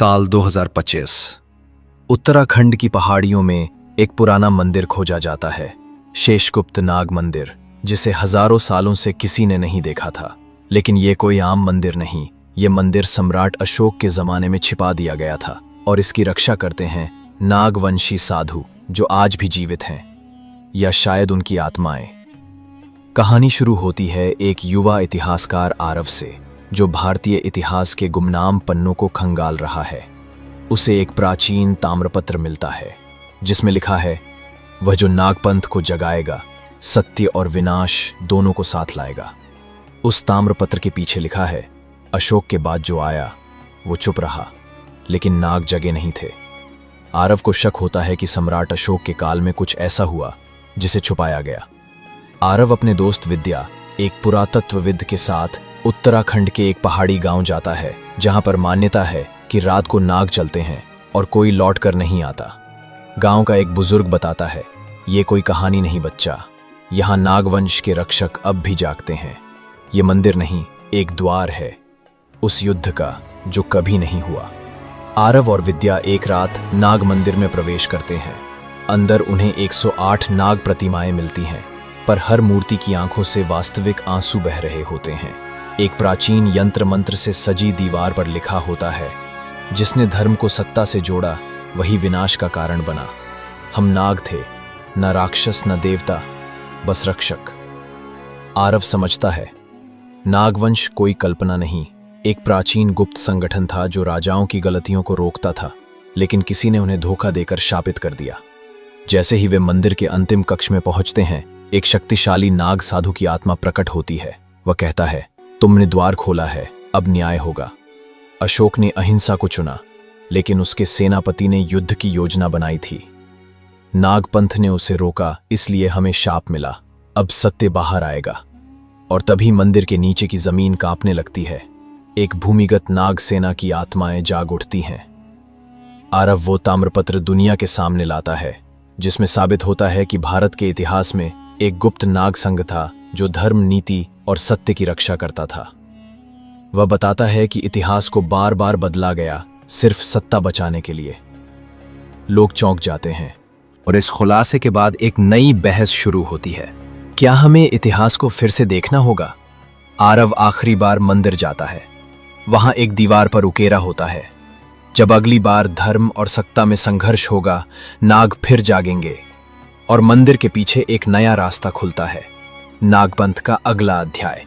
साल 2025। उत्तराखंड की पहाड़ियों में एक पुराना मंदिर खोजा जाता है, शेषगुप्त नाग मंदिर, जिसे हजारों सालों से किसी ने नहीं देखा था। लेकिन ये कोई आम मंदिर नहीं, ये मंदिर सम्राट अशोक के जमाने में छिपा दिया गया था और इसकी रक्षा करते हैं नागवंशी साधु जो आज भी जीवित हैं, या शायद उनकी आत्माएं। कहानी शुरू होती है एक युवा इतिहासकार आरव से, जो भारतीय इतिहास के गुमनाम पन्नों को खंगाल रहा है। उसे एक प्राचीन ताम्रपत्र मिलता है जिसमें लिखा है, वह जो नागपंथ को जगाएगा, सत्य और विनाश दोनों को साथ लाएगा। उस ताम्रपत्र के पीछे लिखा है, अशोक के बाद जो आया वो चुप रहा, लेकिन नाग जगे नहीं थे। आरव को शक होता है कि सम्राट अशोक के काल में कुछ ऐसा हुआ जिसे छुपाया गया। आरव अपने दोस्त विद्या, एक पुरातत्वविद के साथ उत्तराखंड के एक पहाड़ी गांव जाता है, जहां पर मान्यता है कि रात को नाग चलते हैं और कोई लौट कर नहीं आता। गांव का एक बुजुर्ग बताता है, ये कोई कहानी नहीं बच्चा, यहां नागवंश के रक्षक अब भी जागते हैं। ये मंदिर नहीं, एक द्वार है उस युद्ध का जो कभी नहीं हुआ। आरव और विद्या एक रात नाग मंदिर में प्रवेश करते हैं। अंदर उन्हें 108 नाग प्रतिमाएं मिलती हैं, पर हर मूर्ति की आंखों से वास्तविक आंसू बह रहे होते हैं। एक प्राचीन यंत्र मंत्र से सजी दीवार पर लिखा होता है, जिसने धर्म को सत्ता से जोड़ा वही विनाश का कारण बना। हम नाग थे, न राक्षस न देवता, बस रक्षक। आरव समझता है, नागवंश कोई कल्पना नहीं, एक प्राचीन गुप्त संगठन था जो राजाओं की गलतियों को रोकता था, लेकिन किसी ने उन्हें धोखा देकर शापित कर दिया। जैसे ही वे मंदिर के अंतिम कक्ष में पहुंचते हैं, एक शक्तिशाली नाग साधु की आत्मा प्रकट होती है। वह कहता है, तुमने द्वार खोला है, अब न्याय होगा। अशोक ने अहिंसा को चुना, लेकिन उसके सेनापति ने युद्ध की योजना बनाई थी। नागपंथ ने उसे रोका, इसलिए हमें शाप मिला। अब सत्य बाहर आएगा। और तभी मंदिर के नीचे की जमीन कांपने लगती है। एक भूमिगत नाग सेना की आत्माएं जाग उठती हैं। आरव वो ताम्रपत्र दुनिया के सामने लाता है, जिसमें साबित होता है कि भारत के इतिहास में एक गुप्त नाग संघ था जो धर्म, नीति और सत्य की रक्षा करता था। वह बताता है कि इतिहास को बार बार बदला गया सिर्फ सत्ता बचाने के लिए। लोग चौंक जाते हैं और इस खुलासे के बाद एक नई बहस शुरू होती है। क्या हमें इतिहास को फिर से देखना होगा? आरव आखिरी बार मंदिर जाता है। वहां एक दीवार पर उकेरा होता है, जब अगली बार धर्म और सत्ता में संघर्ष होगा, नाग फिर जागेंगे। और मंदिर के पीछे एक नया रास्ता खुलता है, नागपंथ का अगला अध्याय।